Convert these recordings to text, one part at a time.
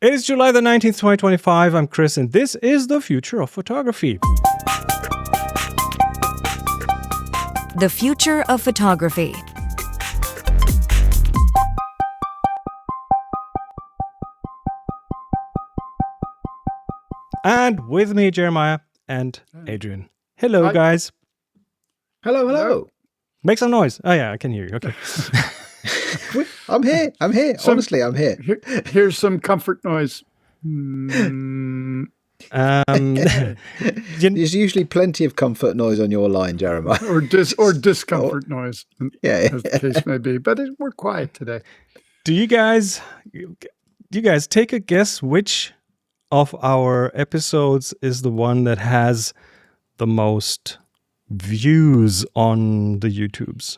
It is July the 19th, 2025. I'm Chris, and this is the future of photography. The future of photography. And with me, Jeremiah and Adrian. Hello, Hi. Guys. Hello. Make some noise. Oh, yeah, I can hear you. Okay. I'm here. Honestly, I'm here. Here's some comfort noise. There's usually plenty of comfort noise on your line, Jeremiah. or discomfort noise, yeah, as the case may be. But we're quiet today. Do you guys take a guess which of our episodes is the one that has the most views on the YouTubes?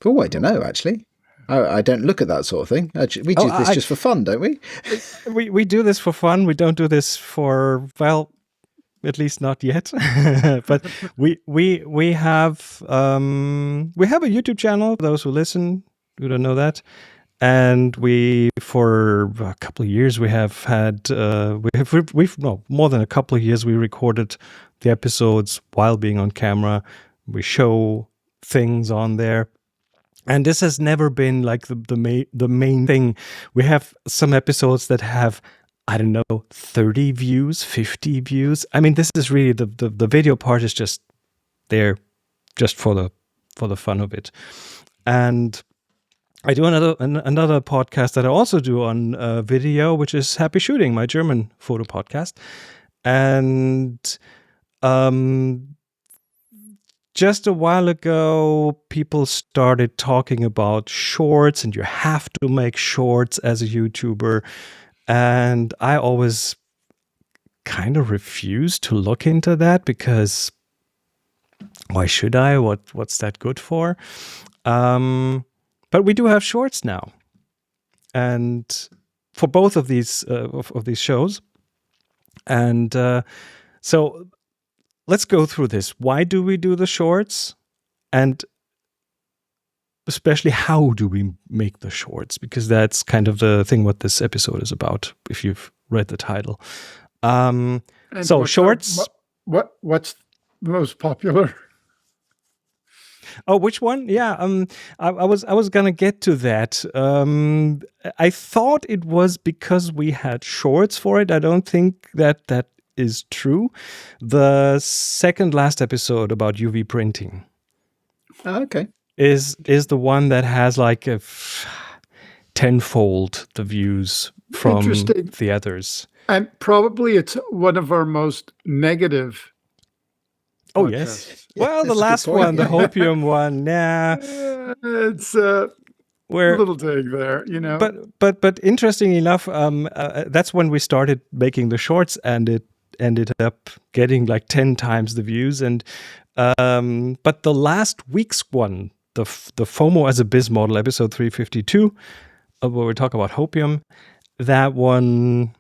Oh, I don't know, actually. I don't look at that sort of thing. We do this just for fun, don't we? We do this for fun. We don't do this for, well, at least not yet. But we have a YouTube channel. Those who listen, who don't know that, and for a couple of years we have had more than a couple of years we recorded the episodes while being on camera. We show things on there. And this has never been like the main thing. We have some episodes that have, I don't know, 30 views, 50 views. I mean, this is really the video part is just there just for the fun of it. And I do another podcast that I also do on video, which is Happy Shooting, my German photo podcast. And just a while ago, people started talking about shorts, and you have to make shorts as a YouTuber. And I always kind of refused to look into that because why should I? What's that good for? But we do have shorts now, and for both of these shows, and so. Let's go through this. Why do we do the shorts? And especially, how do we make the shorts? Because that's kind of the thing what this episode is about, if you've read the title. So shorts. What's most popular? Oh, which one? Yeah, I was gonna get to that. I thought it was because we had shorts for it. I don't think that is true. The second last episode about UV printing is the one that has like a tenfold the views from the others. And probably it's one of our most negative. Oh, yes. Well, the last one, the Hopium one, it's a little dig there, you know. But interesting enough, that's when we started making the shorts, and it ended up getting like 10 times the views. And but the last week's one, the FOMO as a Biz model, episode 352, where we talk about Hopium, that one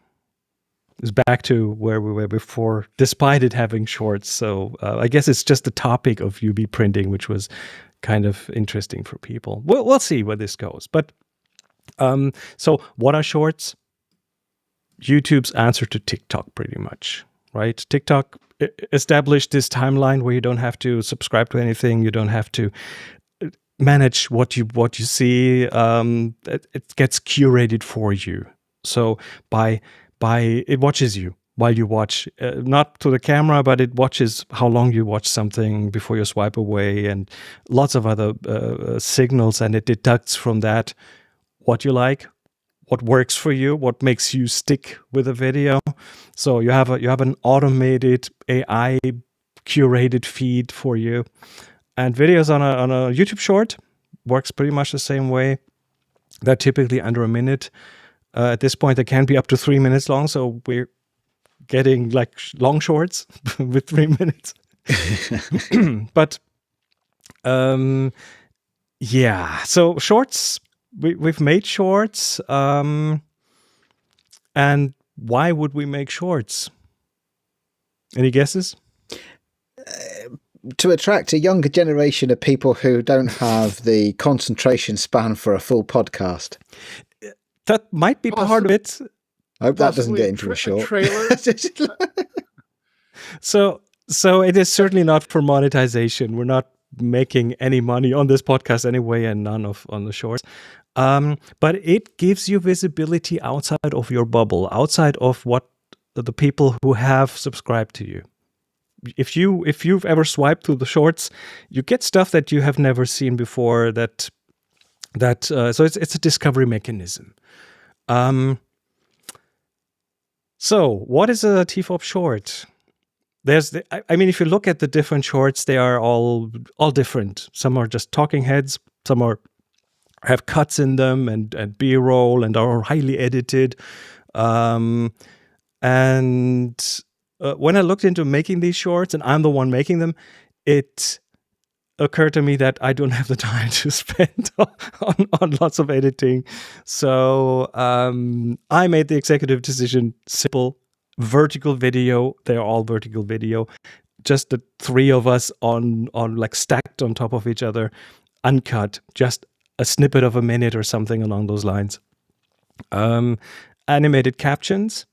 is back to where we were before, despite it having shorts. So I guess it's just the topic of UV printing, which was kind of interesting for people. We'll see where this goes. But so what are shorts? YouTube's answer to TikTok, pretty much, right? TikTok established this timeline where you don't have to subscribe to anything. You don't have to manage what you see. It gets curated for you. So by it watches you while you watch, not to the camera, but it watches how long you watch something before you swipe away, and lots of other signals, and it deducts from that what you like, what works for you, what makes you stick with a video. So you have an automated AI curated feed for you, and videos on a YouTube short works pretty much the same way. They're typically under a minute. At this point, they can be up to 3 minutes long. So we're getting like long shorts with 3 minutes. But yeah, so shorts. We've made shorts, and why would we make shorts? Any guesses? To attract a younger generation of people who don't have the concentration span for a full podcast. That might be part of it. I hope that doesn't Possibly get into a short. trailer. So it is certainly not for monetization. We're not making any money on this podcast anyway, and none on the shorts. But it gives you visibility outside of your bubble, outside of what the people who have subscribed to you. If you've ever swiped through the shorts, you get stuff that you have never seen before. So it's a discovery mechanism. So what is a TFOP short? If you look at the different shorts, they are all different. Some are just talking heads. Some have cuts in them and B-roll and are highly edited. When I looked into making these shorts, and I'm the one making them, it occurred to me that I don't have the time to spend on lots of editing. So I made the executive decision, simple, vertical video. They're all vertical video. Just the three of us on like stacked on top of each other, uncut, just a snippet of a minute or something along those lines. Animated captions,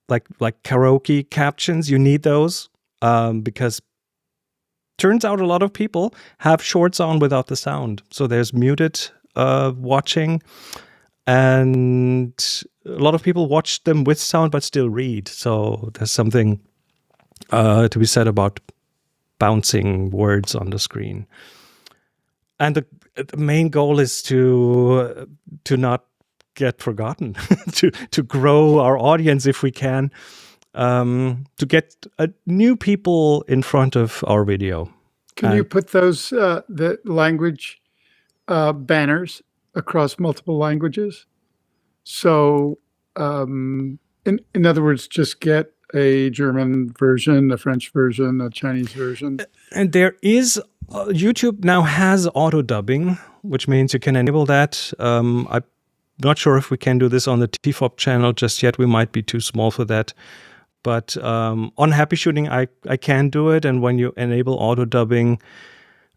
like karaoke captions. You need those because turns out a lot of people have shorts on without the sound. So there's muted watching, and a lot of people watch them with sound but still read. So there's something to be said about bouncing words on the screen. And the main goal is to not get forgotten, to grow our audience if we can, to get new people in front of our video. Can you put those the language banners across multiple languages? So, in other words, just get a German version, a French version, a Chinese version. And there is YouTube now has auto dubbing, which means you can enable that. I'm not sure if we can do this on the TFOP channel just yet. We might be too small for that. But on Happy Shooting, I can do it. And when you enable auto dubbing,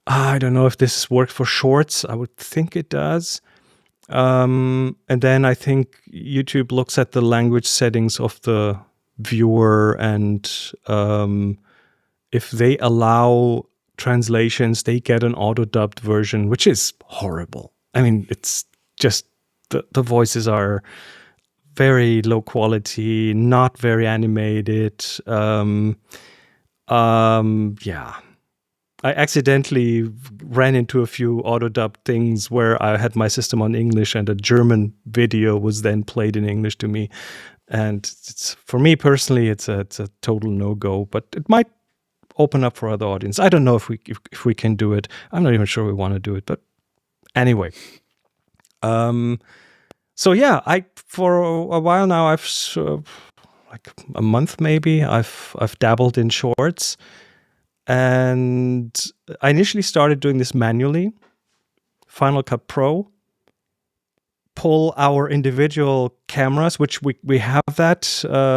I don't know if this works for shorts. I would think it does. And then I think YouTube looks at the language settings of the viewer, and if they allow translations, they get an auto-dubbed version, which is horrible. I mean, it's just the voices are very low quality, not very animated. Yeah. I accidentally ran into a few auto-dubbed things where I had my system on English and a German video was then played in English to me. And for me personally, it's a total no-go, but it might open up for other audience. I don't know if we can do it. I'm not even sure we want to do it, but anyway. So yeah, for a while now, I've like a month maybe, I've dabbled in shorts. And I initially started doing this manually. Final Cut Pro. Pull our individual cameras, which we have that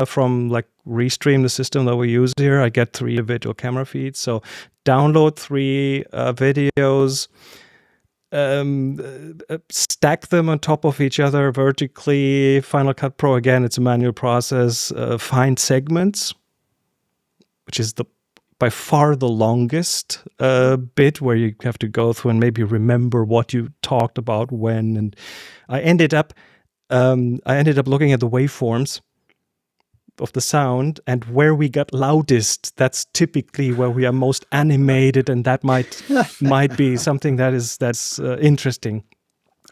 from like Restream, the system that we use here. I get 3 individual camera feeds. So download 3 videos, stack them on top of each other vertically. Final Cut Pro, again, it's a manual process. Find segments, which is by far the longest bit, where you have to go through and maybe remember what you talked about when. And I ended up looking at the waveforms of the sound, and where we got loudest, that's typically where we are most animated, and that might be something that's interesting.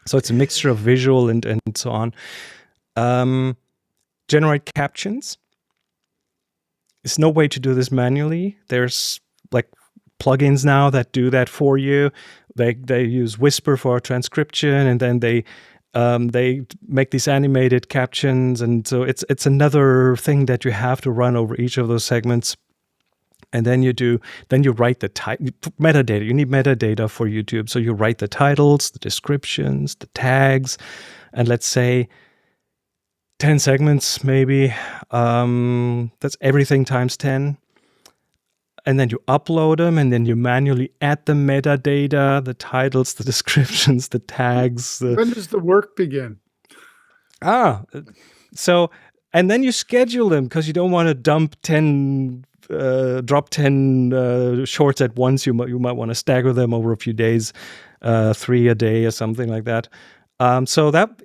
So it's a mixture of visual and so on. Generate captions. There's no way to do this manually. There's like plugins now that do that for you. They use Whisper for transcription, and then they make these animated captions, and so it's another thing that you have to run over each of those segments. And then you write the metadata. You need metadata for YouTube, so you write the titles, the descriptions, the tags, and let's say 10 segments maybe. That's everything times 10. And then you upload them, and then you manually add the metadata, the titles, the descriptions, the tags. When does the work begin? So And then you schedule them because you don't want to drop 10 shorts at once. You might want to stagger them over a few days, 3 a day or something like that. So that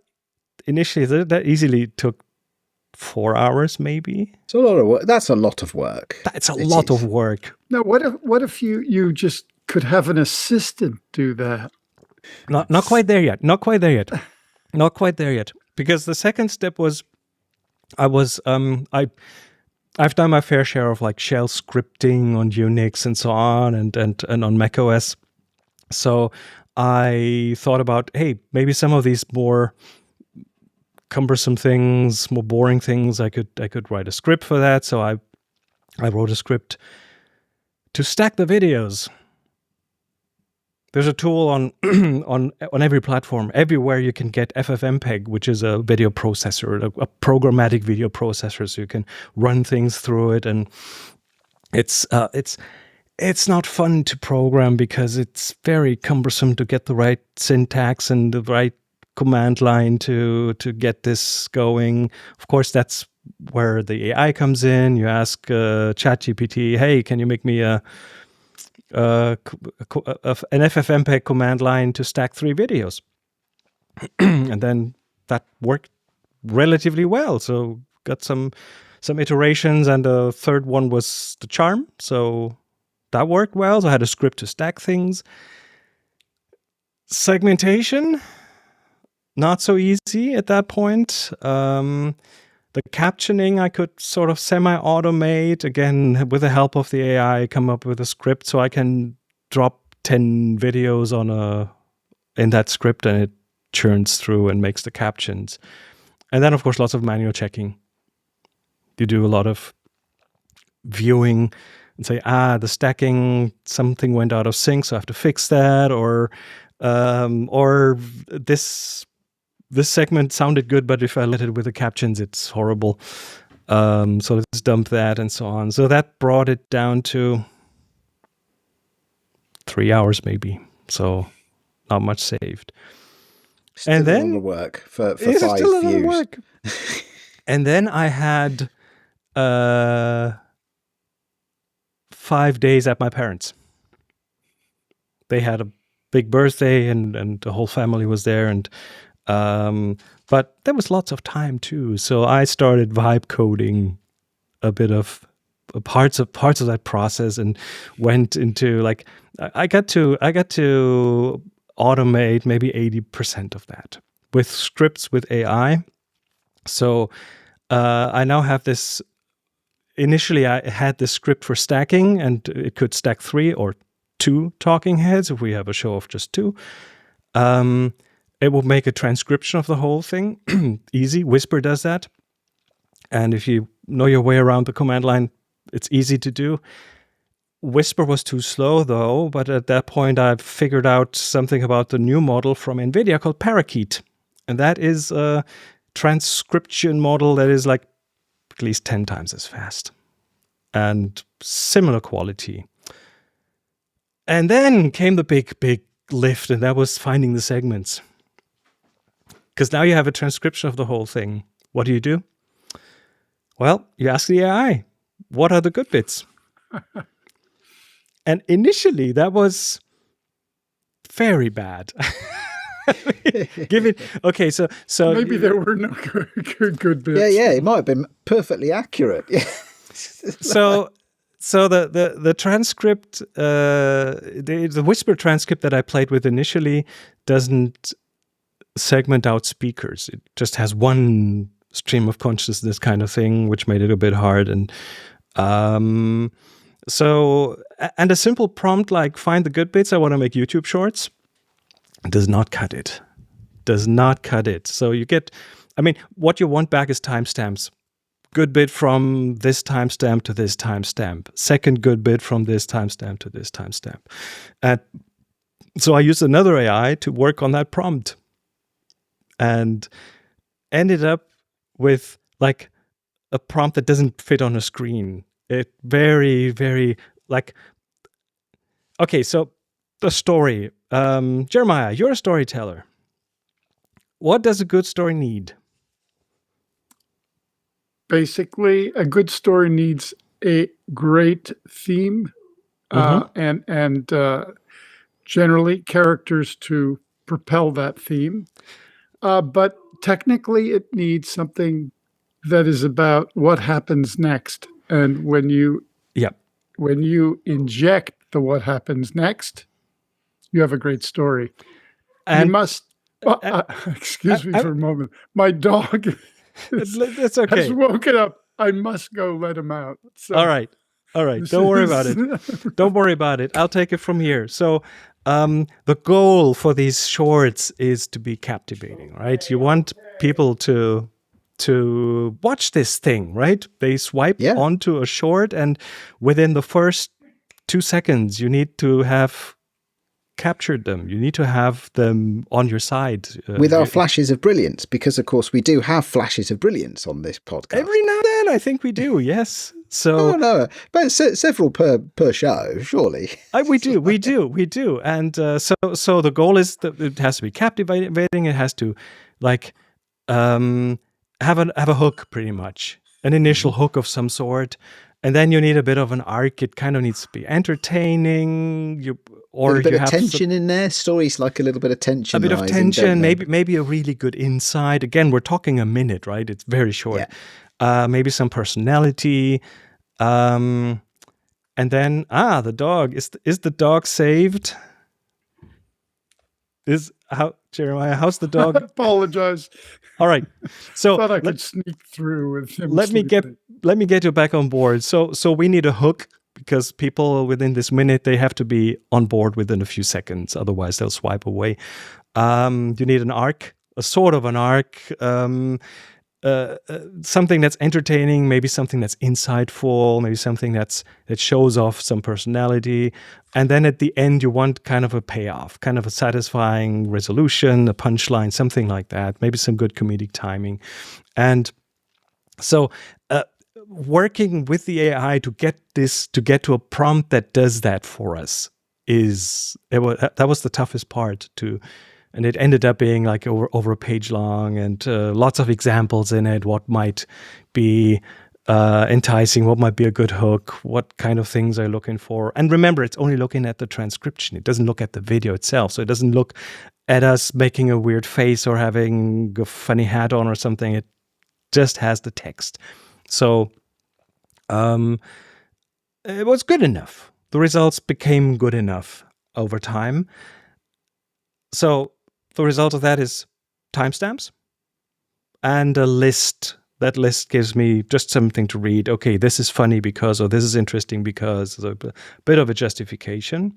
initially that easily took 4 hours, maybe. It's a lot of work. That's a lot of work. That's a lot of work. Now, what if you just could have an assistant do that? Not quite there yet. Not quite there yet. Because the second step was, I've done my fair share of like shell scripting on Unix and so on, and on macOS. So I thought about, hey, maybe some of these more cumbersome things, more boring things, I could write a script for that. So I wrote a script to stack the videos. There's a tool on every platform, everywhere you can get FFmpeg, which is a video processor, a programmatic video processor, so you can run things through it. And it's not fun to program because it's very cumbersome to get the right syntax and the right command line to get this going. Of course, that's where the AI comes in. You ask ChatGPT, hey, can you make me an FFmpeg command line to stack 3 videos? And then that worked relatively well. So got some iterations, and the third one was the charm. So that worked well. So I had a script to stack things. Segmentation, not so easy at that point. The captioning I could sort of semi-automate, again, with the help of the AI, come up with a script so I can drop 10 videos in that script, and it churns through and makes the captions. And then, of course, lots of manual checking. You do a lot of viewing and say, the stacking, something went out of sync, so I have to fix that, or this segment sounded good, but if I let it with the captions, it's horrible. So let's dump that and so on. So that brought it down to 3 hours maybe. So not much saved. Still and then a lot of work for 5 views. And then I had 5 days at my parents'. They had a big birthday, and the whole family was there, and but there was lots of time too. So I started vibe coding a bit of parts of that process, and went into like I got to automate maybe 80% of that with scripts with AI. So I now have this. Initially, I had this script for stacking, and it could stack 3 or 2 talking heads if we have a show of just 2. It will make a transcription of the whole thing. Easy. Whisper does that. And if you know your way around the command line, it's easy to do. Whisper was too slow, though. But at that point, I figured out something about the new model from NVIDIA called Parakeet. And that is a transcription model that is like at least 10 times as fast and similar quality. And then came the big lift, and that was finding the segments. Because now you have a transcription of the whole thing. What do? Well, you ask the AI, what are the good bits? And initially, that was very bad. Okay, so maybe there were no good bits. Yeah, it might have been perfectly accurate. Yeah. So the transcript, the Whisper transcript that I played with initially doesn't segment out speakers. It just has one stream of consciousness kind of thing, which made it a bit hard. And so a simple prompt like find the good bits, I want to make YouTube shorts, does not cut it. So you get, what you want back is timestamps. Good bit from this timestamp to this timestamp. Second good bit from this timestamp to this timestamp. And so I used another AI to work on that prompt, and ended up with like a prompt that doesn't fit on a screen. It very, very like, okay, so the story. Jeremiah, you're a storyteller. What does a good story need? basically, a good story needs a great theme and generally characters to propel that theme. But technically, it needs something that is about what happens next. And when you inject the what happens next, you have a great story. And you must. Excuse me for a moment. My dog it's okay. has woken up. I must go let him out. So All right. Don't worry about it. Don't worry about it. I'll take it from here. So the goal for these shorts is to be captivating, right? You want people to watch this thing, right? They swipe onto a short, and within the first 2 seconds, you need to have captured them. You need to have them on your side. With our flashes of brilliance, because, of course, we do have flashes of brilliance on this podcast. Every now and then, I think we do, yes. So no, but several per show, surely. We do. And so the goal is that it has to be captivating. It has to, like, have a hook, pretty much, an initial hook of some sort, and then you need a bit of an arc. It kind of needs to be entertaining. Or a bit you of have tension in there. Stories like a little bit of tension. A bit of tension, maybe a really good insight. Again, we're talking a minute, right? It's very short. Yeah. Maybe some personality. And then the dog. Is the dog saved? Jeremiah, how's the dog? I apologize. All right. So thought I could sneak through with him. Let me get you back on board. So we need a hook, because people within this minute, they have to be on board within a few seconds. Otherwise, they'll swipe away. You need an arc, a sort of an arc, something that's entertaining, maybe something that's insightful, maybe something that shows off some personality. And then at the end, you want kind of a payoff, kind of a satisfying resolution, a punchline, something like that. Maybe some good comedic timing. And so working with the AI to get to a prompt that does that for us that was the toughest part and it ended up being like over a page long, and lots of examples in it. What might be enticing? What might be a good hook? What kind of things are you looking for? And remember, it's only looking at the transcription. It doesn't look at the video itself. So it doesn't look at us making a weird face or having a funny hat on or something. It just has the text. So it was good enough. The results became good enough over time. So the result of that is timestamps and a list. That list gives me just something to read. Okay, this is funny because, or this is interesting because, a bit of a justification.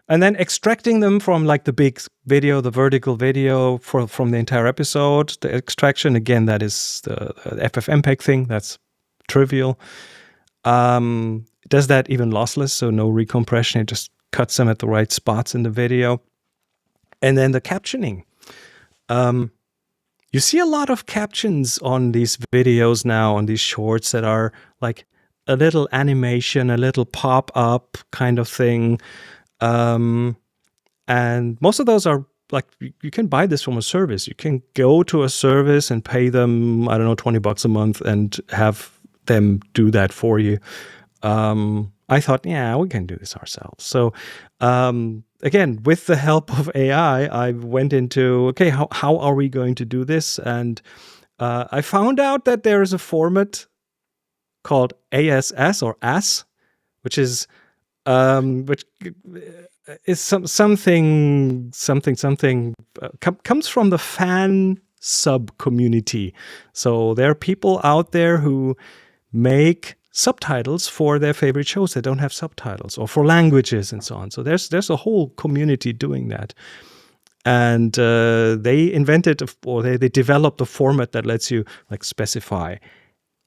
And then extracting them from like the big video, the vertical video from the entire episode. The extraction, again, that is the FFmpeg thing. That's trivial. Does that even lossless, so no recompression. It just cuts them at the right spots in the video. And then the captioning. You see a lot of captions on these videos now, on these shorts, that are like a little animation, a little pop-up kind of thing. And most of those are like, you can buy this from a service. You can go to a service and pay them, $20 a month and have them do that for you. I thought, we can do this ourselves. So, again, with the help of AI, I went into, okay, how are we going to do this? And I found out that there is a format called ASS or AS, which is something comes from the fan sub community. So there are people out there who make subtitles for their favorite shows that don't have subtitles, or for languages and so on. So there's a whole community doing that. And they invented, or they developed a format that lets you like specify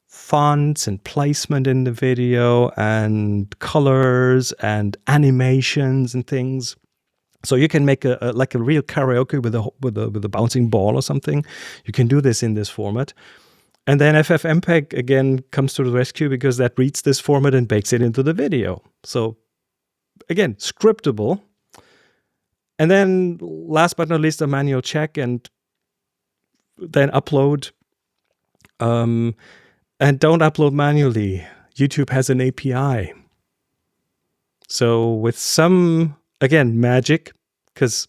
fonts and placement in the video and colors and animations and things. So you can make a real karaoke with a bouncing ball or something. You can do this in this format. And then FFmpeg, again, comes to the rescue because that reads this format and bakes it into the video. So, again, scriptable. And then, last but not least, a manual check and then upload. And don't upload manually. YouTube has an API. So with some, again, magic, because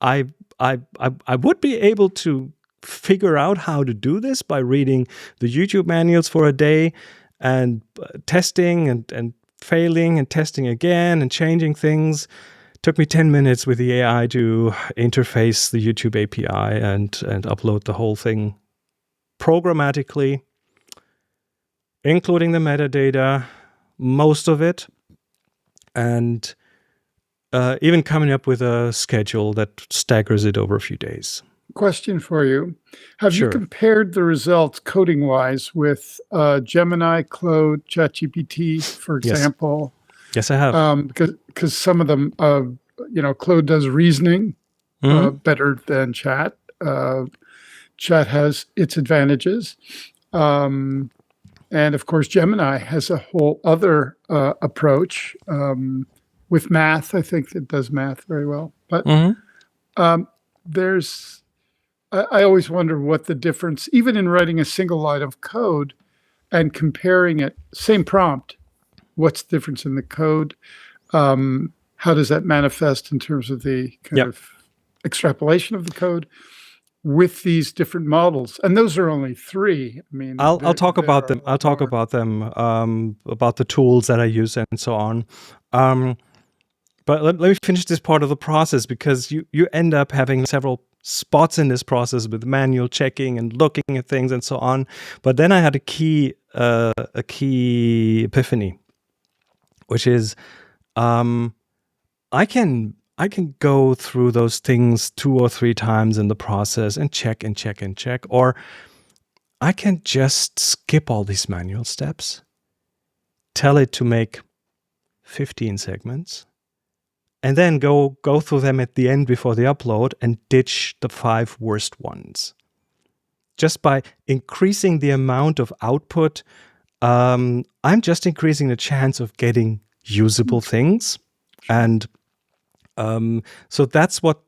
I would be able to figure out how to do this by reading the YouTube manuals for a day and testing and failing and testing again and changing things. Took me 10 minutes with the AI to interface the YouTube API and upload the whole thing programmatically, including the metadata, most of it, and even coming up with a schedule that staggers it over a few days. Question for you. Have Sure. you compared the results coding-wise with Gemini, Claude, ChatGPT, for Yes. example? Yes, I have. Because some of them, Claude does reasoning better than Chat. Chat has its advantages. And of course, Gemini has a whole other approach with math. I think it does math very well. But I always wonder what the difference, even in writing a single line of code and comparing it, same prompt, what's the difference in the code? How does that manifest in terms of the kind of extrapolation of the code with these different models? And those are only three. I mean, I'll talk about them. I'll talk about them, about the tools that I use and so on. But let me finish this part of the process, because you end up having several spots in this process with manual checking and looking at things and so on. But then I had a key epiphany, which is I can go through those things 2 or 3 times in the process and check and check and check, or I can just skip all these manual steps, tell it to make 15 segments, and then go through them at the end before the upload and ditch the 5 worst ones. Just by increasing the amount of output, I'm just increasing the chance of getting usable things. And so that's what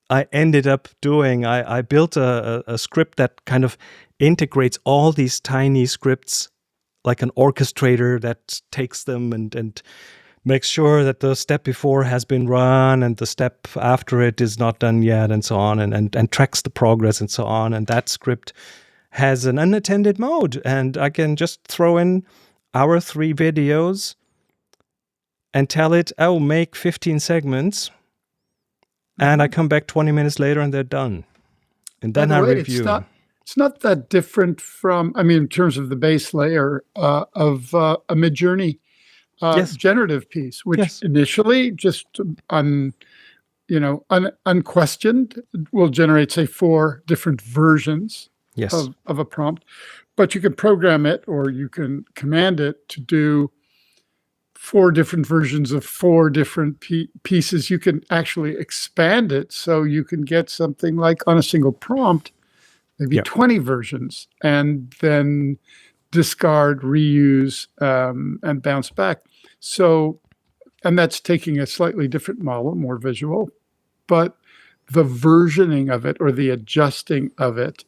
I ended up doing. I built a script that kind of integrates all these tiny scripts, like an orchestrator that takes them and makes sure that the step before has been run and the step after it is not done yet, and so on, and tracks the progress and so on. And that script has an unattended mode, and I can just throw in our 3 videos and tell it, oh, make 15 segments, and I come back 20 minutes later and they're done. And then I review. It's not that different from, I mean, in terms of the base layer of a Midjourney generative piece, which initially just unquestioned will generate, say, 4 different versions of a prompt. But you can program it, or you can command it to do 4 different versions of 4 different pieces. You can actually expand it so you can get something like, on a single prompt, maybe 20 versions, and then discard, reuse, and bounce back. So, and that's taking a slightly different model, more visual, but the versioning of it, or the adjusting of it,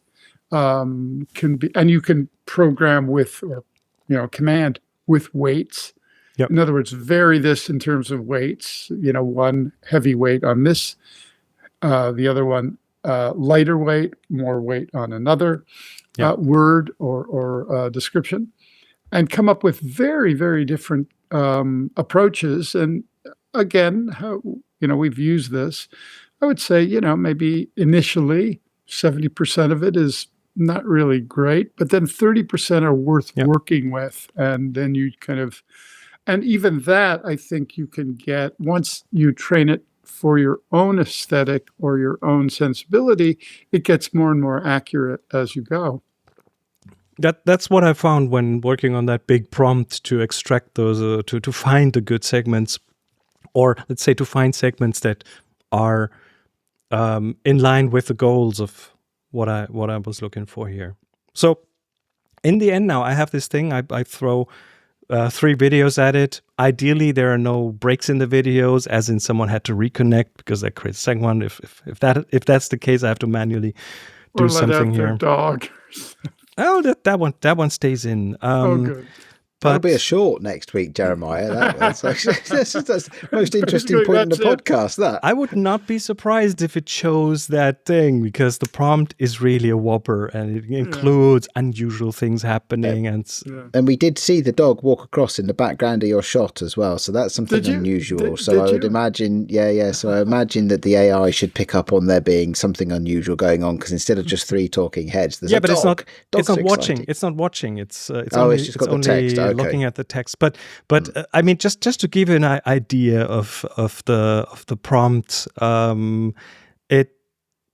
can be, and you can program with, or command with weights. In other words, vary this in terms of weights. One heavy weight on this, the other one lighter weight, more weight on another word or description, and come up with very, very different approaches. And again, we've used this. I would say, maybe initially 70% of it is not really great, but then 30% are worth working with. And then you and even that, I think you can get, once you train it for your own aesthetic or your own sensibility, it gets more and more accurate as you go. That's what I found when working on that big prompt to extract those, to find the good segments, or let's say to find segments that are in line with the goals of what I was looking for here. So in the end, now I have this thing. I throw 3 videos at it. Ideally, there are no breaks in the videos, as in someone had to reconnect because that creates a second one. If that's the case, I have to manually do something here. Or let out their dog. Oh, that one stays in. Good. That'll But be a short next week, Jeremiah. That's the most interesting Basically, point in the that's it. podcast. That I would not be surprised if it chose that thing, because the prompt is really a whopper and it includes unusual things happening. And we did see the dog walk across in the background of your shot as well. So that's something unusual. So I would imagine, So I imagine that the AI should pick up on there being something unusual going on, because instead of just three talking heads, there's a but dog. it's not watching. Exciting. It's not watching. It's It's just got the text. Okay. looking at the text. But I mean, just to give you an idea of the prompt, it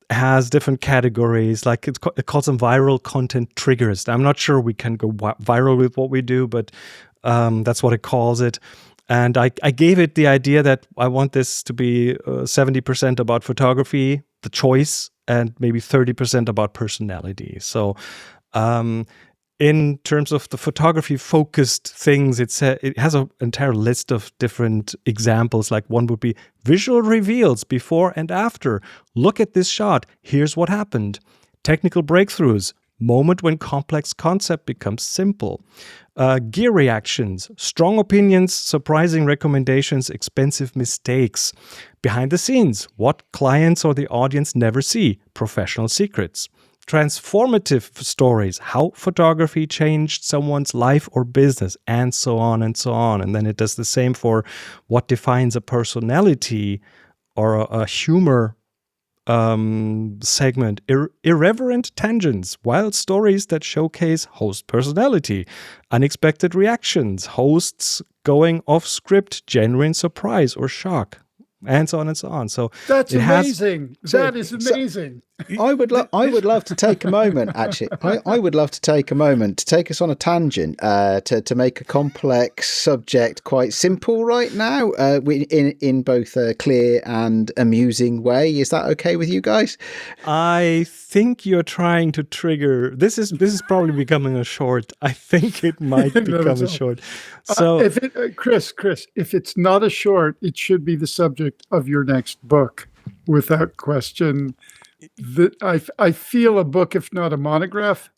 has different categories. Like it calls them viral content triggers. I'm not sure we can go viral with what we do, but that's what it calls it. And I gave it the idea that I want this to be 70% about photography, the choice, and maybe 30% about personality. So in terms of the photography-focused things, it has an entire list of different examples. Like one would be visual reveals before and after. Look at this shot. Here's what happened. Technical breakthroughs. Moment when complex concept becomes simple. Gear reactions. Strong opinions. Surprising recommendations. Expensive mistakes. Behind the scenes. What clients or the audience never see. Professional secrets. Transformative stories, how photography changed someone's life or business, and so on and so on. And then it does the same for what defines a personality or a humor segment. Irreverent tangents, wild stories that showcase host personality, unexpected reactions, hosts going off script, genuine surprise or shock, and so on and so on. So that's amazing. That is amazing. I would love to take a moment. Actually, I would love to take a moment to take us on a tangent to make a complex subject quite simple right now, in both a clear and amusing way. Is that okay with you guys? I think you're trying to trigger. This is probably becoming a short. I think it might become a short. So, Chris, if it's not a short, it should be the subject of your next book, without question. I feel a book, if not a monograph.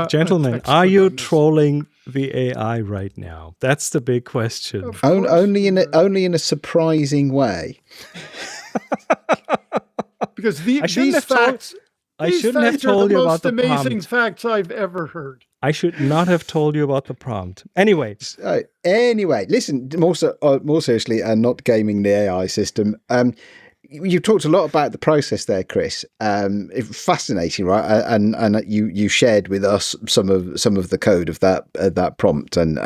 Gentlemen, are you trolling the AI right now? That's the big question. Only in a surprising way. Because these facts. I shouldn't have told you about the prompt. Amazing facts I've ever heard. I should not have told you about the prompt. Anyway, listen. More seriously, and not gaming the AI system. You talked a lot about the process there, Chris. Fascinating, right? And you shared with us some of the code of that prompt, and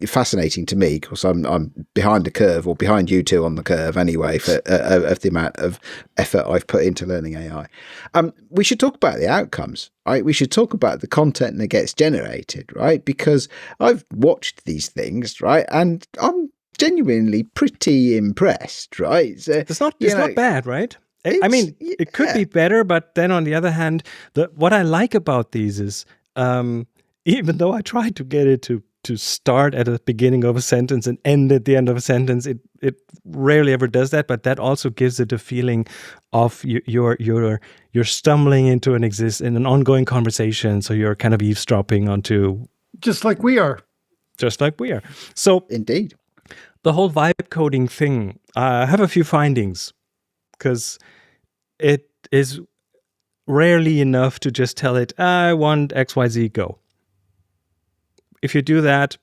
fascinating to me, because I'm behind the curve, or behind you two on the curve anyway, of the amount of effort I've put into learning AI. We should talk about the outcomes, right? We should talk about the content that gets generated, right? Because I've watched these things, right, and I'm genuinely pretty impressed, right? It's not bad, right? I mean, it could be better, but then on the other hand, what I like about these is, even though I tried to get it to start at the beginning of a sentence and end at the end of a sentence, it rarely ever does that. But that also gives it a feeling of you're stumbling into in an ongoing conversation, so you're kind of eavesdropping onto, just like we are. So indeed. The whole vibe coding thing, I have a few findings, because it is rarely enough to just tell it, I want XYZ, go. If you do that,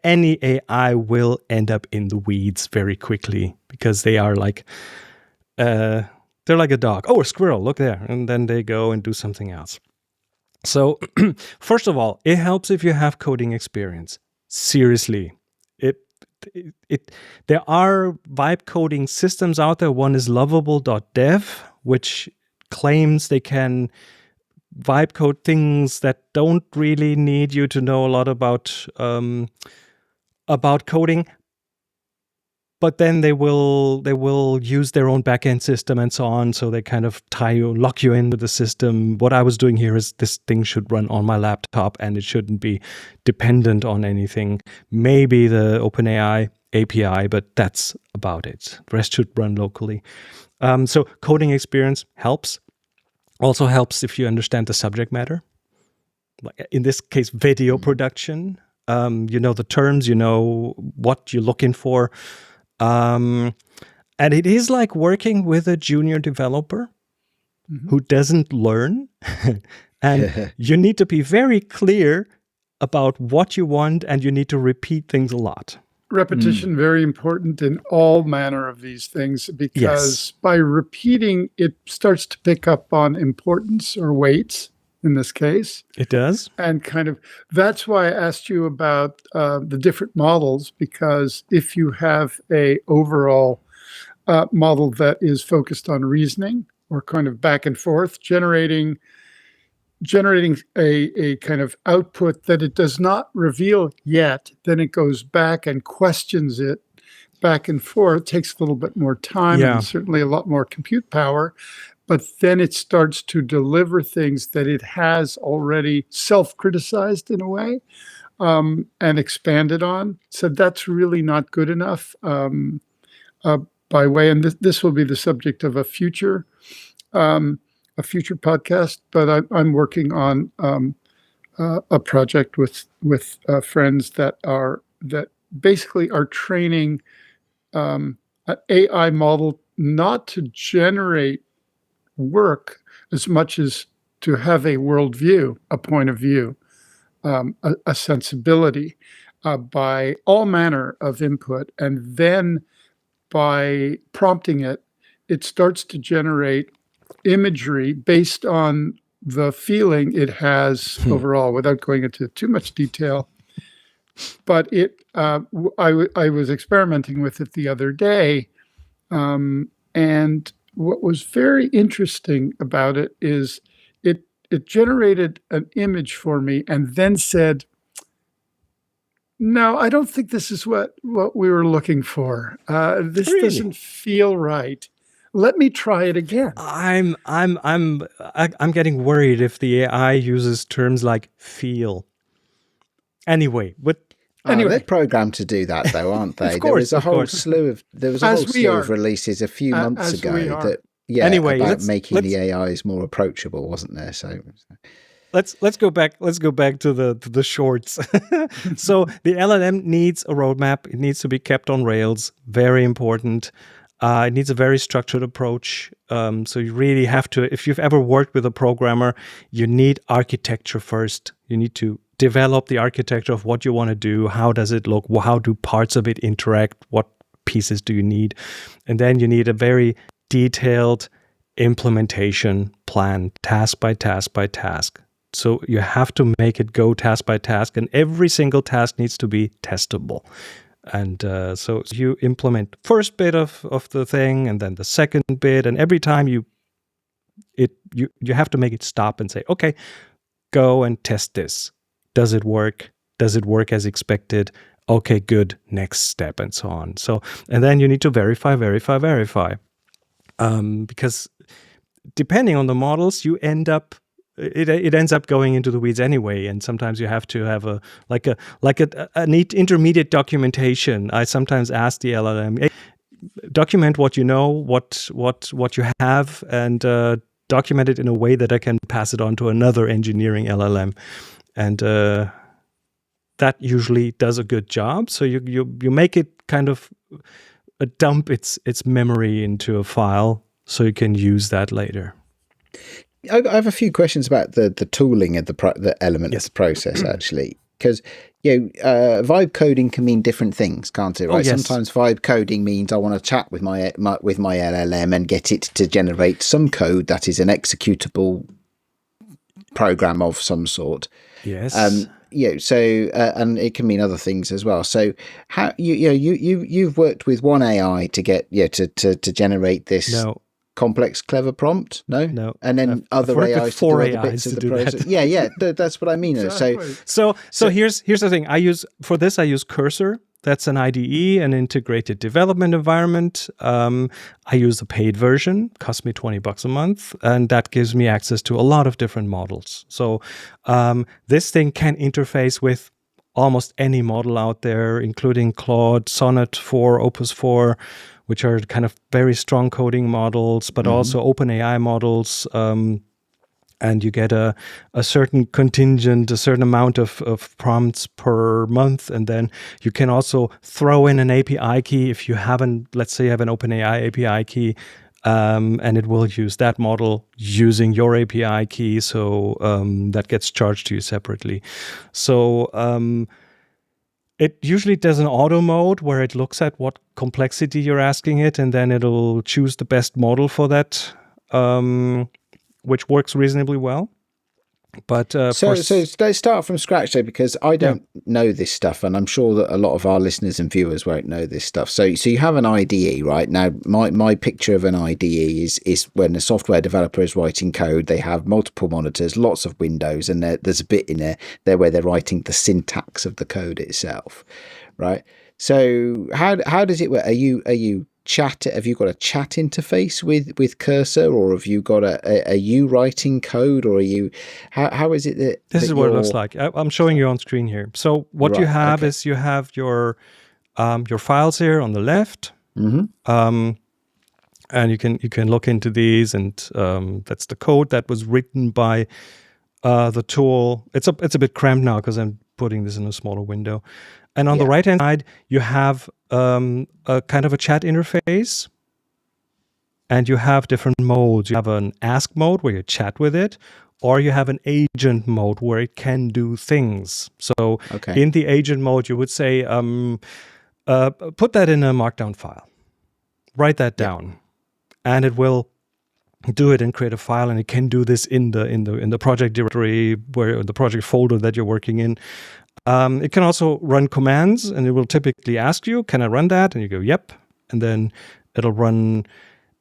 any AI will end up in the weeds very quickly, because they are like, they're like a dog. Oh, a squirrel, look there. And then they go and do something else. So first of all, it helps if you have coding experience. Seriously. There are vibe coding systems out there. One is lovable.dev, which claims they can vibe code things that don't really need you to know a lot about coding. But then they will use their own backend system and so on. So they kind of lock you in with the system. What I was doing here is this thing should run on my laptop and it shouldn't be dependent on anything. Maybe the OpenAI API, but that's about it. The rest should run locally. So coding experience helps. Also helps if you understand the subject matter. like in this case, video production. You know the terms, you know what you're looking for. And it is like working with a junior developer who doesn't learn. And you need to be very clear about what you want, and you need to repeat things a lot. Repetition, very important in all manner of these things, because by repeating, it starts to pick up on importance or weights in this case. It does. And kind of, that's why I asked you about the different models, because if you have a overall model that is focused on reasoning or kind of back and forth, generating a kind of output that it does not reveal yet, then it goes back and questions it back and forth. It takes a little bit more time and certainly a lot more compute power. But then it starts to deliver things that it has already self-criticized in a way and expanded on. So that's really not good enough by way. And this will be the subject of a future podcast, but I'm working on a project with friends that basically are training an AI model not to generate work as much as to have a worldview, a point of view, a sensibility by all manner of input, and then by prompting it, it starts to generate imagery based on the feeling it has overall, without going into too much detail. But I was experimenting with it the other day, and what was very interesting about it is it generated an image for me and then said, "No, I don't think this is what we were looking for. This doesn't feel right. Let me try it again." I'm getting worried if the AI uses terms like feel. Anyway, they're programmed to do that, though, aren't they? There was a whole slew of releases a few months ago that about making the AIs more approachable, wasn't there? So let's go back to the shorts. So the LLM needs a roadmap. It needs to be kept on rails. Very important. It needs a very structured approach. So you really have to, if you've ever worked with a programmer, you need architecture first. You need to develop the architecture of what you want to do. How does it look? How do parts of it interact? What pieces do you need? And then you need a very detailed implementation plan, task by task by task. So you have to make it go task by task, and every single task needs to be testable. And so you implement first bit of the thing, and then the second bit, and every time you have to make it stop and say, okay, go and test this. Does it work? Does it work as expected? Okay, good. Next step, and so on. So, and then you need to verify. Because depending on the models, you end up it ends up going into the weeds anyway, and sometimes you have to have a neat intermediate documentation. I sometimes ask the LLM, hey, document what you know, what you have, and document it in a way that I can pass it on to another engineering LLM, and that usually does a good job. So you make it kind of dump its memory into a file so you can use that later. I have a few questions about the tooling of the element of the process, actually, because vibe coding can mean different things, can't it? Right? Oh, yes. Sometimes vibe coding means I want to chat with my LLM and get it to generate some code that is an executable program of some sort. Yes. So and it can mean other things as well. So how you've worked with one AI to get to generate this complex, clever prompt? No. And then other AIs to do other bits of the process. Yeah, that's what I mean. Exactly. So here's the thing. I use Cursor. That's an IDE, an integrated development environment. I use the paid version, costs me $20 a month, and that gives me access to a lot of different models. So this thing can interface with almost any model out there, including Claude, Sonnet 4, Opus 4, which are kind of very strong coding models, but also OpenAI models. and you get a certain contingent, a certain amount of prompts per month. And then you can also throw in an API key if you haven't, let's say you have an OpenAI API key, and it will use that model using your API key. So that gets charged to you separately. So it usually does an auto mode where it looks at what complexity you're asking it, and then it'll choose the best model for that, which works reasonably well. But so let's start from scratch though, because I don't know this stuff, and I'm sure that a lot of our listeners and viewers won't know this stuff. So you have an IDE, right? Now, my picture of an IDE is when a software developer is writing code, they have multiple monitors, lots of windows, and there's a bit in there where they're writing the syntax of the code itself, right? So how does it work? Are you have you got a chat interface with Cursor, or have you got a you writing code, or are you how is it that this is what it looks like? I'm showing you on screen here. So what you have is you have your files here on the left, and you can look into these, and that's the code that was written by the tool. It's a bit cramped now because I'm putting this in a smaller window. And on the right-hand side, you have a kind of a chat interface, and you have different modes. You have an ask mode where you chat with it, or you have an agent mode where it can do things. So in the agent mode, you would say, put that in a markdown file, write that down, and it will do it and create a file, and it can do this in the project directory, where the project folder that you're working in. It can also run commands, and it will typically ask you, can I run that? And you go, yep. And then it'll run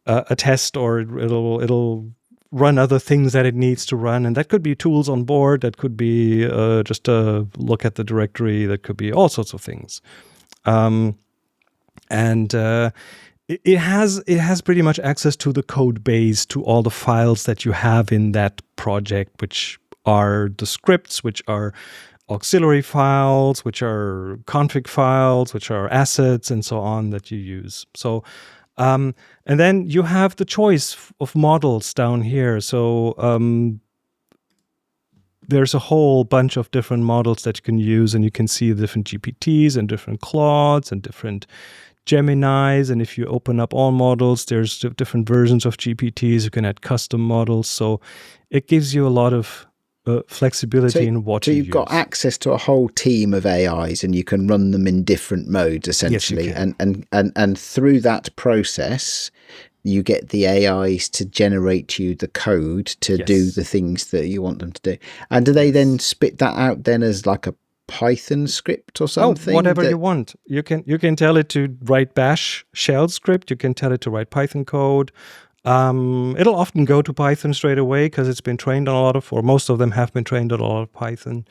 a test, or it'll run other things that it needs to run. And that could be tools on board. That could be just a look at the directory. That could be all sorts of things. It has pretty much access to the code base, to all the files that you have in that project, which are the scripts, which are auxiliary files, which are config files, which are assets, and so on that you use. So, and then you have the choice of models down here. So there's a whole bunch of different models that you can use, and you can see the different GPTs and different Claudes and different Geminis. And if you open up all models, there's different versions of GPTs. You can add custom models. So it gives you a lot of flexibility in what you use. So you've got access to a whole team of AIs, and you can run them in different modes, essentially. Yes, you can. And through that process, you get the AIs to generate you the code to do the things that you want them to do. And do they then spit that out then as like a Python script or something? Whatever you want. You can tell it to write Bash shell script. You can tell it to write Python code. It'll often go to Python straight away because it's been trained on or most of them have been trained on a lot of Python.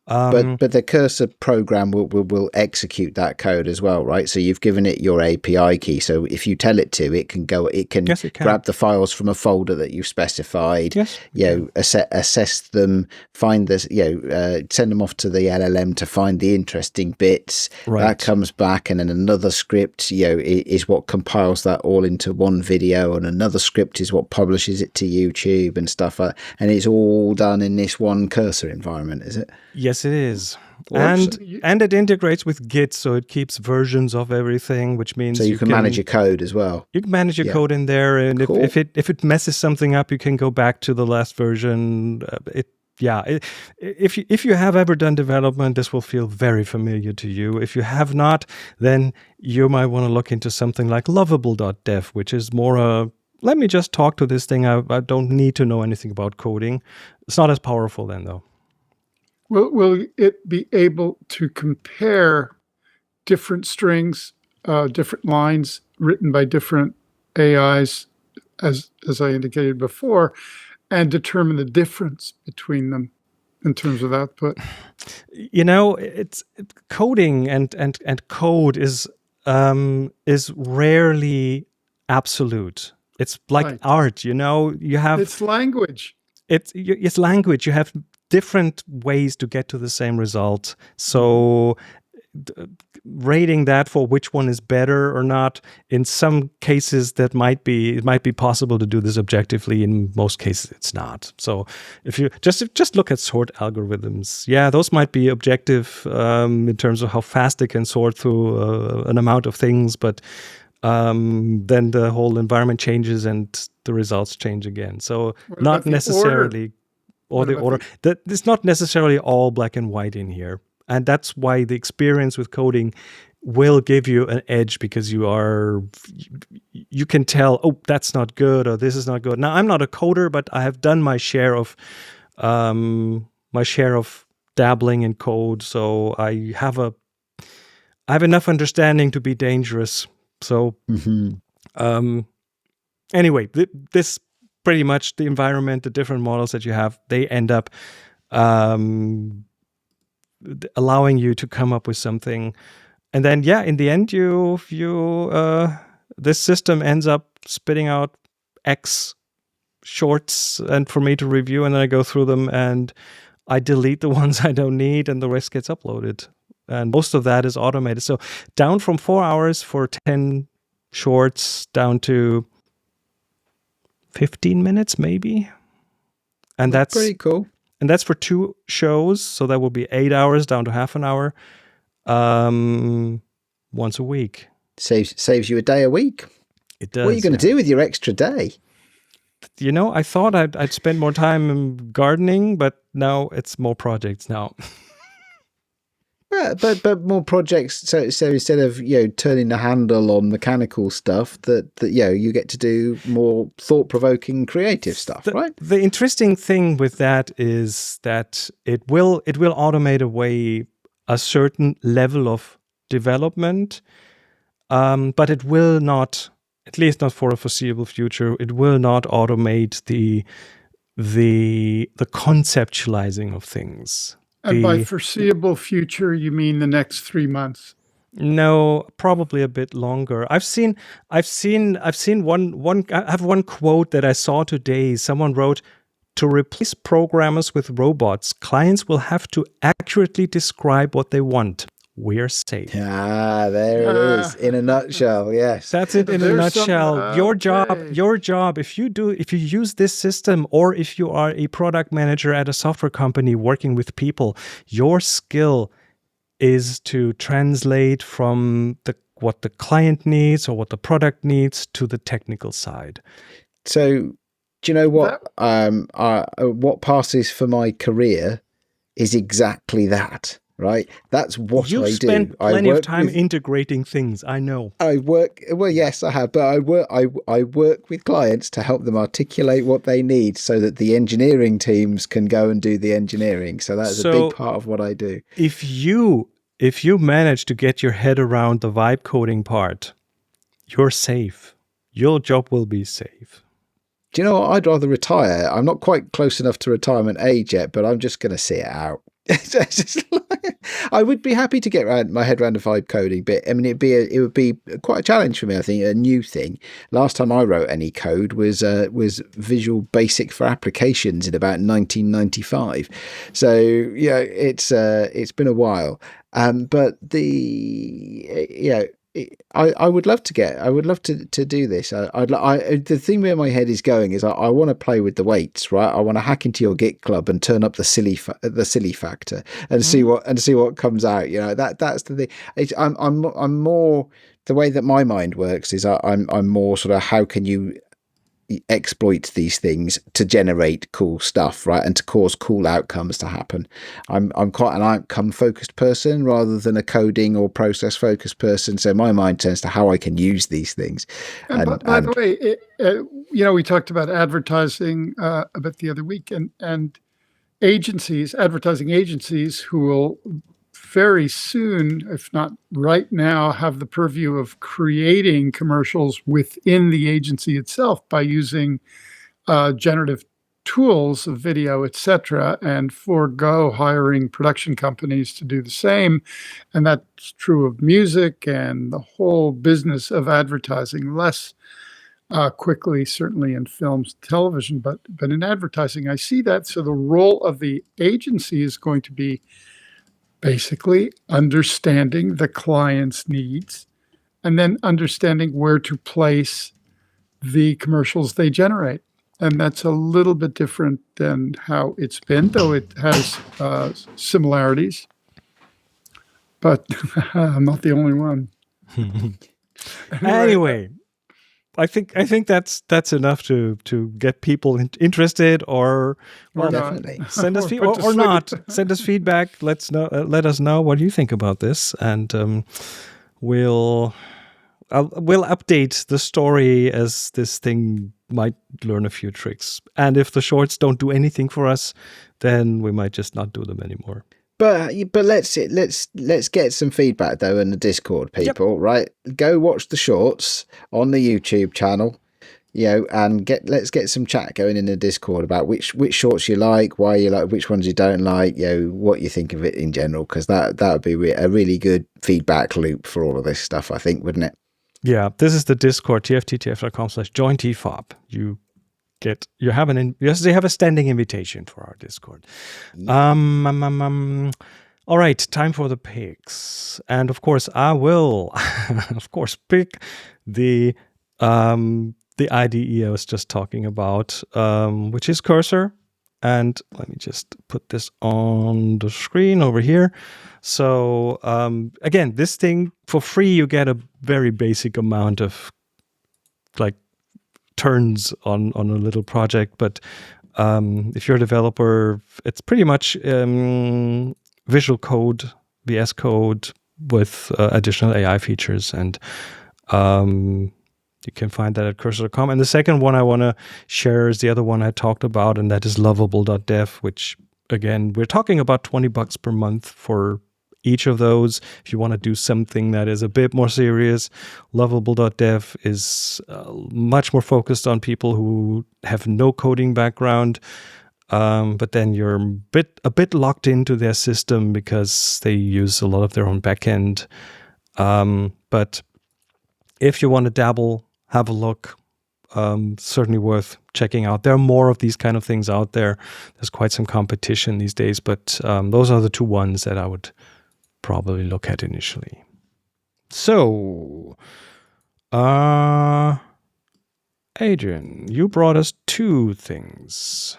But the Cursor program will execute that code as well, right? So you've given it your API key. So if you tell it to, it can grab the files from a folder that you've specified. Yes, assess them, find this, send them off to the LLM to find the interesting bits. Right. That comes back, and then another script, is what compiles that all into one video, and another script is what publishes it to YouTube and stuff. And it's all done in this one Cursor environment, is it? Yes, it is. And it integrates with Git, so it keeps versions of everything, which means so you can manage your code as well. You can manage your code in there, and cool. if it messes something up, you can go back to the last version. If you have ever done development, this will feel very familiar to you. If you have not, then you might want to look into something like lovable.dev, which is more let me just talk to this thing. I don't need to know anything about coding. It's not as powerful then, though. Will it be able to compare different strings, different lines written by different AIs, as I indicated before, and determine the difference between them in terms of output? It's coding and code is rarely absolute. It's like art. You have it's language. It's language. You have different ways to get to the same result. So rating that for which one is better or not. In some cases, it might be possible to do this objectively. In most cases, it's not. So if you just look at sort algorithms, yeah, those might be objective in terms of how fast they can sort through an amount of things, but then the whole environment changes and the results change again. So not necessarily, or the order. That it's not necessarily all black and white in here. And that's why the experience with coding will give you an edge, because you can tell, oh, that's not good, or this is not good. Now, I'm not a coder, but I have done my share of dabbling in code, so I have enough understanding to be dangerous. So anyway, this pretty much the environment, the different models that you have, they end up allowing you to come up with something, and then in the end this system ends up spitting out X shorts and for me to review, and then I go through them and I delete the ones I don't need, and the rest gets uploaded, and most of that is automated. So down from 4 hours for 10 shorts down to 15 minutes maybe, and that's pretty cool. And that's for 2 shows, so that will be 8 hours down to half an hour, once a week. Saves you a day a week. It does. What are you going to do with your extra day? I thought I'd spend more time gardening, but now it's more projects now. Yeah, but more projects. So instead of turning the handle on mechanical stuff, that you get to do more thought-provoking, creative stuff, right? The interesting thing with that is that it will automate away a certain level of development, but it will not, at least not for a foreseeable future, it will not automate the conceptualizing of things. And by foreseeable future, you mean the next 3 months? No, probably a bit longer. I've seen one. I have one quote that I saw today. Someone wrote, "To replace programmers with robots, clients will have to accurately describe what they want. We're safe." Ah, there it is. In a nutshell, yes. That's it in a nutshell. Your job, if you use this system, or if you are a product manager at a software company working with people, your skill is to translate from what the client needs or what the product needs to the technical side. So, do you know what? What passes for my career is exactly that. Right, that's what I do. You've spent plenty of time integrating things. I know. Well, yes, I have, but I work with clients to help them articulate what they need, so that the engineering teams can go and do the engineering. So that's a big part of what I do. If you manage to get your head around the vibe coding part, you're safe. Your job will be safe. Do you know what? I'd rather retire. I'm not quite close enough to retirement age yet, but I'm just going to see it out. I would be happy to get my head around the vibe coding bit. I mean, it would be quite a challenge for me. I think a new thing. Last time I wrote any code was Visual Basic for applications in about 1995. So it's been a while. But I would love to do this. The thing where my head is going is I want to play with the weights, right? I want to hack into your Git club and turn up the silly factor and see what comes out. That's the thing. I'm more, the way that my mind works is I'm more sort of, how can you exploit these things to generate cool stuff, right, and to cause cool outcomes to happen. I'm quite an outcome focused person rather than a coding or process focused person, so my mind turns to how I can use these things. And by the way, we talked about advertising a bit the other week, and advertising agencies who will very soon, if not right now, have the purview of creating commercials within the agency itself by using generative tools of video, etc., and forego hiring production companies to do the same. And that's true of music and the whole business of advertising, less quickly, certainly in films, television, but in advertising, I see that. So the role of the agency is going to be basically understanding the client's needs and then understanding where to place the commercials they generate. And that's a little bit different than how it's been, though it has similarities. But I'm not the only one. Anyway, I think that's enough to get people interested, or well, Definitely. send us Or put to or sleep. not send us feedback. Let us know what you think about this, and we'll update the story as this thing might learn a few tricks. And if the shorts don't do anything for us, then we might just not do them anymore. But let's get some feedback though in the Discord, people. Right, go watch the shorts on the YouTube channel, and let's get some chat going in the Discord about which shorts you like, why you like, which ones you don't like, what you think of it in general, because that would be a really good feedback loop for all of this stuff, I think, wouldn't it? Yeah, this is the Discord, tfttf.com/jointfob. You have a standing invitation for our Discord. All right, time for the picks, and of course I will, pick the IDE I was just talking about, which is Cursor. And let me just put this on the screen over here. So again, this thing for free, you get a very basic amount of turns on a little project. But if you're a developer, it's pretty much Visual Code, VS Code with additional AI features. And you can find that at cursor.com. And the second one I want to share is the other one I talked about, and that is lovable.dev, which, again, we're talking about $20 per month for each of those. If you want to do something that is a bit more serious, lovable.dev is much more focused on people who have no coding background, but then you're a bit locked into their system because they use a lot of their own backend. But if you want to dabble, have a look. Certainly worth checking out. There are more of these kind of things out there. There's quite some competition these days, but those are the two ones that I would probably look at initially. So, Adrian, you brought us two things.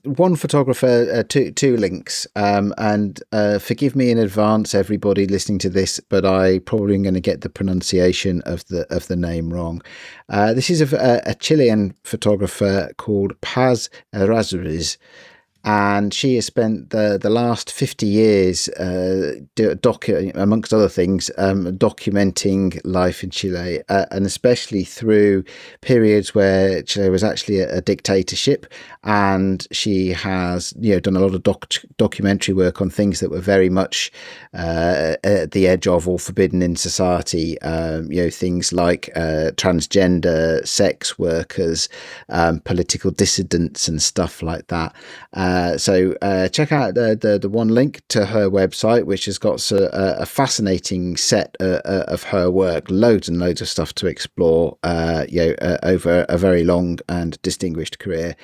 One photographer, two links, and forgive me in advance, everybody listening to this, but I probably am going to get the pronunciation of the name wrong. This is a Chilean photographer called Paz Errázuriz, and she has spent the last 50 years, amongst other things, documenting life in Chile, and especially through periods where Chile was actually a dictatorship. And she has, done a lot of documentary work on things that were very much at the edge of or forbidden in society. Things like transgender sex workers, political dissidents, and stuff like that. So check out the one link to her website, which has got a fascinating set of her work, loads and loads of stuff to explore, over a very long and distinguished career.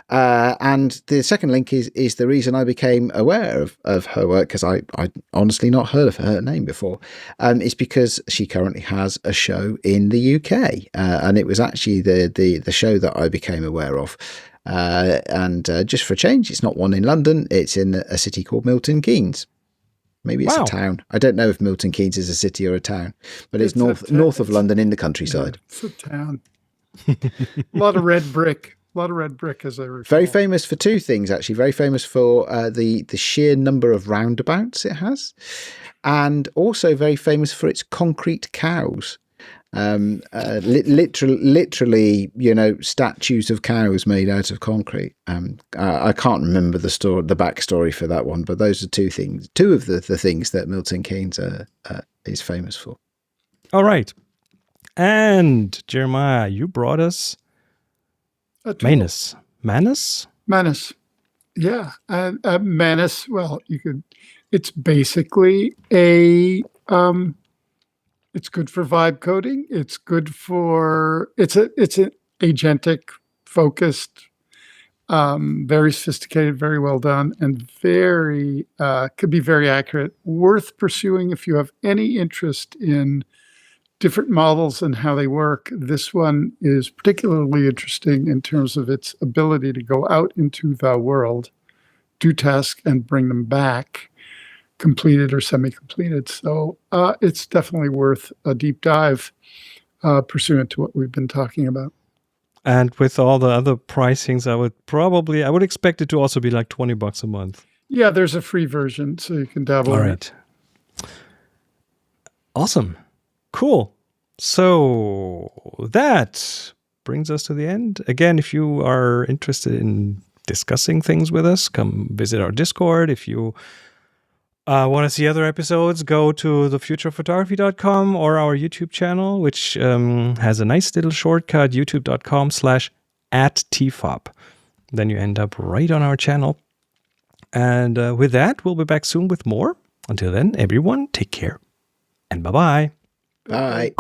And the second link is the reason I became aware of her work, because I honestly not heard of her name before. Is because she currently has a show in the UK, and it was actually the show that I became aware of. And just for a change, it's not one in London, it's in a city called Milton Keynes. Maybe it's a town. I don't know if Milton Keynes is a city or a town, but it's north of London in the countryside. Yeah, it's a town. A lot of red brick. A lot of red brick, as I recall. Very famous for two things, actually. Very famous for the sheer number of roundabouts it has, and also very famous for its concrete cows. Literally, statues of cows made out of concrete. I can't remember the backstory for that one, but those are two of the things that Milton Keynes is famous for. All right, and Jeremiah, you brought us Manus. Yeah, Manus. Well, it's basically it's good for vibe coding. It's an agentic focused Very sophisticated, very well done, and very could be very accurate. Worth pursuing if you have any interest in different models and how they work. This one is particularly interesting in terms of its ability to go out into the world, do tasks, and bring them back, completed or semi-completed. So it's definitely worth a deep dive pursuant to what we've been talking about. And with all the other pricings, I would expect it to also be like $20 a month. Yeah, there's a free version, so you can dabble in it. Awesome. Cool. So that brings us to the end. Again, if you are interested in discussing things with us, come visit our Discord. If you want to see other episodes, go to thefutureofphotography.com or our YouTube channel, which has a nice little shortcut, youtube.com/@tfop. Then you end up right on our channel. And with that, we'll be back soon with more. Until then, everyone, take care and bye-bye. Bye.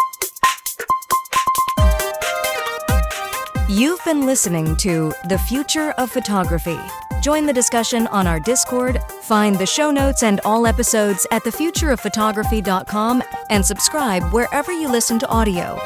You've been listening to The Future of Photography. Join the discussion on our Discord, find the show notes and all episodes at thefutureofphotography.com, and subscribe wherever you listen to audio.